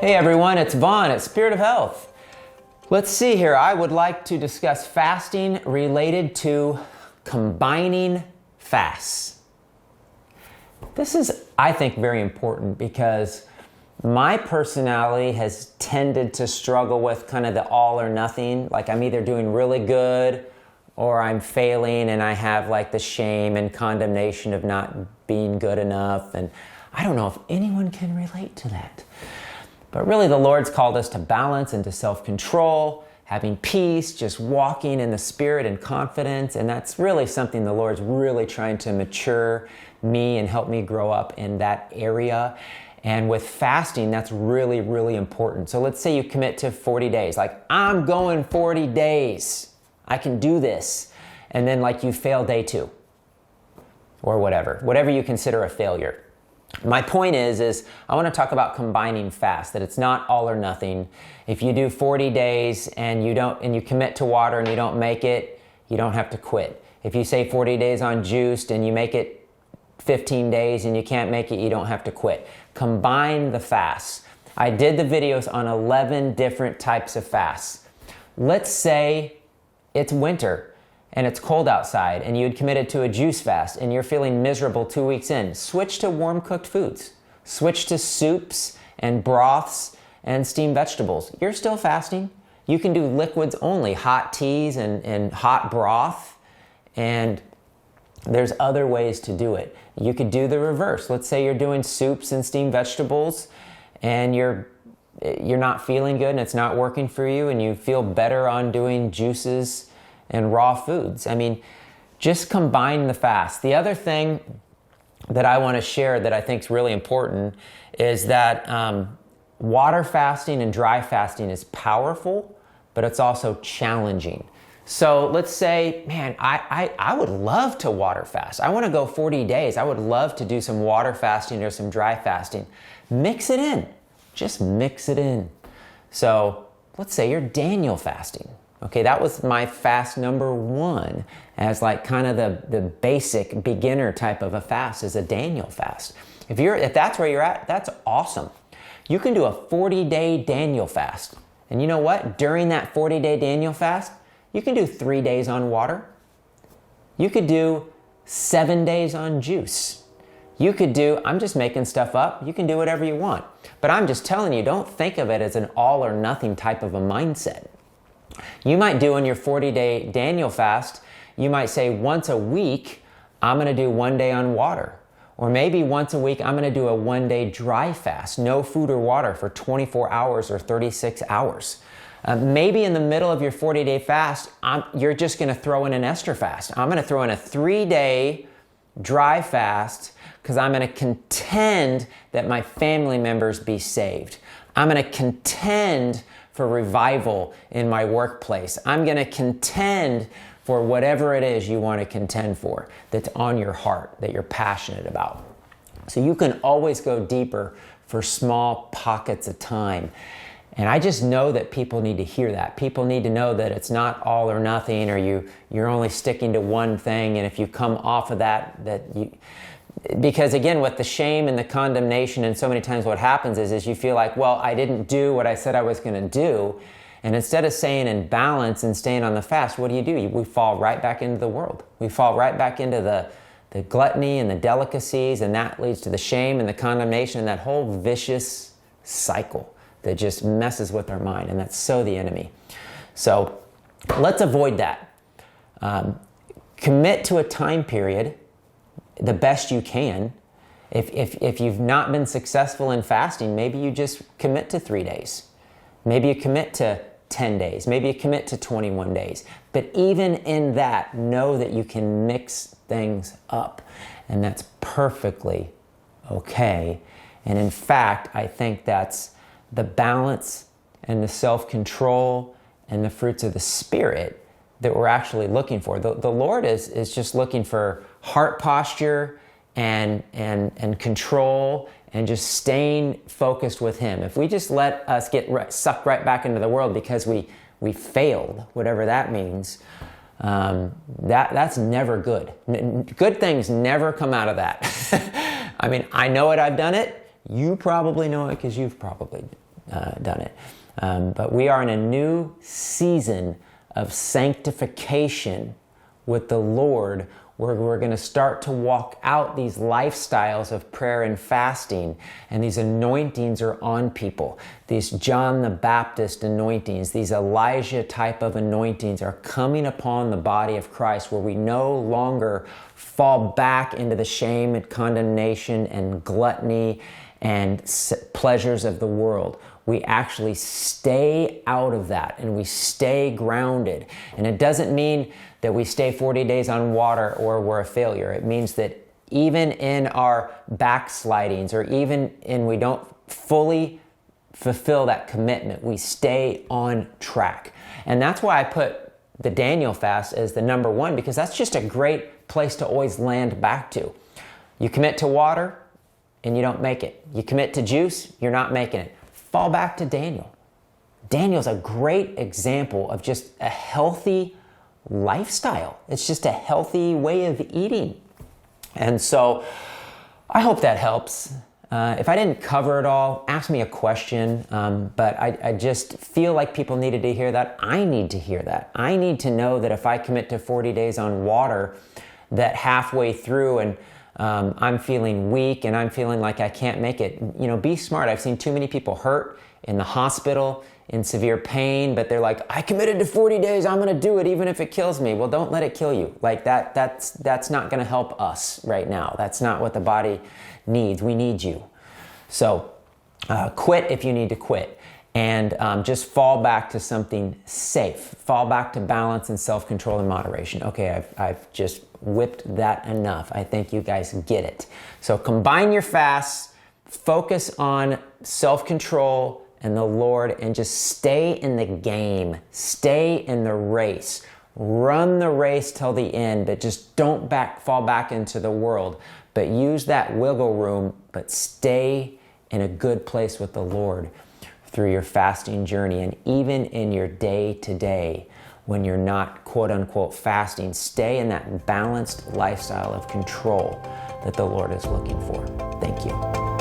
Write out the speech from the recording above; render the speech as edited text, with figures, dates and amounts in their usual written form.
Hey everyone, it's Vaughn at Spirit of Health. Let's see here. I would like to discuss fasting related to combining fasts. This is, I think, very important because my personality has tended to struggle with kind of the all or nothing. Like I'm either doing really good or I'm failing, and I have like the shame and condemnation of not being good enough. And I don't know if anyone can relate to that. But really the Lord's called us to balance and to self-control, having peace, just walking in the Spirit and confidence. And that's really something the Lord's really trying to mature me and help me grow up in that area. And with fasting, that's really, really important. So let's say you commit to 40 days. Like, I'm going 40 days. I can do this. And then like you fail day 2 or whatever you consider a failure. My point is I want to talk about combining fast, that it's not all or nothing. If you do 40 days and you commit to water and you don't make it, you don't have to quit. If you say 40 days on juiced and you make it 15 days and you can't make it, you don't have to quit. Combine the fasts. I did the videos on 11 different types of fasts. Let's say it's winter and it's cold outside and you had committed to a juice fast and you're feeling miserable 2 weeks in. Switch to warm cooked foods. Switch to soups and broths and steamed vegetables. You're still fasting. You can do liquids only, hot teas and hot broth, and there's other ways to do it. You could do the reverse. Let's say you're doing soups and steamed vegetables and you're not feeling good and it's not working for you and you feel better on doing juices and raw foods. I mean, just combine the fast. The other thing that I want to share that I think is really important is that water fasting and dry fasting is powerful, but it's also challenging. So let's say, man, I would love to water fast. I want to go 40 days. I would love to do some water fasting or some dry fasting. Mix it in. Just mix it in. So let's say you're Daniel fasting. Okay, that was my fast number 1 as like kind of the basic beginner type of a fast is a Daniel fast. If that's where you're at, that's awesome. You can do a 40-day Daniel fast. And you know what? During that 40-day Daniel fast, you can do 3 days on water. You could do 7 days on juice. You could do, I'm just making stuff up. You can do whatever you want. But I'm just telling you, don't think of it as an all or nothing type of a mindset. You might do in your 40-day Daniel fast, you might say once a week, I'm going to do 1 day on water. Or maybe once a week, I'm going to do a 1-day dry fast, no food or water for 24 hours or 36 hours. Maybe in the middle of your 40-day fast, you're just going to throw in an Esther fast. I'm going to throw in a 3-day dry fast because I'm going to contend that my family members be saved. I'm going to contend for revival in my workplace. I'm going to contend for whatever it is you want to contend for that's on your heart, that you're passionate about. So you can always go deeper for small pockets of time. And I just know that people need to hear that. People need to know that it's not all or nothing, or you're only sticking to one thing, and if you come off of that because again, with the shame and the condemnation, and so many times what happens is you feel like, well, I didn't do what I said I was going to do. And instead of staying in balance and staying on the fast, what do? We fall right back into the world. We fall right back into the gluttony and the delicacies, and that leads to the shame and the condemnation and that whole vicious cycle that just messes with our mind, and that's so the enemy. So let's avoid that. Commit to a time period the best you can. If you've not been successful in fasting, maybe you just commit to 3 days. Maybe you commit to 10 days. Maybe you commit to 21 days. But even in that, know that you can mix things up. And that's perfectly okay. And in fact, I think that's the balance and the self-control and the fruits of the Spirit that we're actually looking for. The Lord is just looking for heart posture and control and just staying focused with Him. If we just let us get sucked right back into the world because we failed, whatever that means, that's never good. Good things never come out of that. I mean, I know it, I've done it. You probably know it because you've probably done it. But we are in a new season of sanctification with the Lord, where we're going to start to walk out these lifestyles of prayer and fasting, and these anointings are on people. These John the Baptist anointings, these Elijah type of anointings are coming upon the body of Christ, where we no longer fall back into the shame and condemnation and gluttony and pleasures of the world. We actually stay out of that and we stay grounded. And it doesn't mean that we stay 40 days on water or we're a failure. It means that even in our backslidings, or even in we don't fully fulfill that commitment, we stay on track. And that's why I put the Daniel fast as the number one, because that's just a great place to always land back to. You commit to water and you don't make it. You commit to juice, you're not making it. Fall back to Daniel. Daniel's a great example of just a healthy lifestyle. It's just a healthy way of eating. And so I hope that helps. If I didn't cover it all, ask me a question. But I just feel like people needed to hear that. I need to hear that. I need to know that if I commit to 40 days on water, that halfway through and I'm feeling weak and I'm feeling like I can't make it. You know, be smart. I've seen too many people hurt in the hospital, in severe pain, but they're like, I committed to 40 days, I'm gonna do it even if it kills me. Well, don't let it kill you. Like that's not gonna help us right now. That's not what the body needs. We need you. So quit if you need to quit. And just fall back to something safe. Fall back to balance and self-control and moderation. Okay, I've just whipped that enough. I think you guys get it. So combine your fasts, focus on self-control and the Lord, and just stay in the game. Stay in the race. Run the race till the end, but just don't fall back into the world. But use that wiggle room, but stay in a good place with the Lord through your fasting journey, and even in your day-to-day when you're not quote-unquote fasting, stay in that balanced lifestyle of control that the Lord is looking for. Thank you.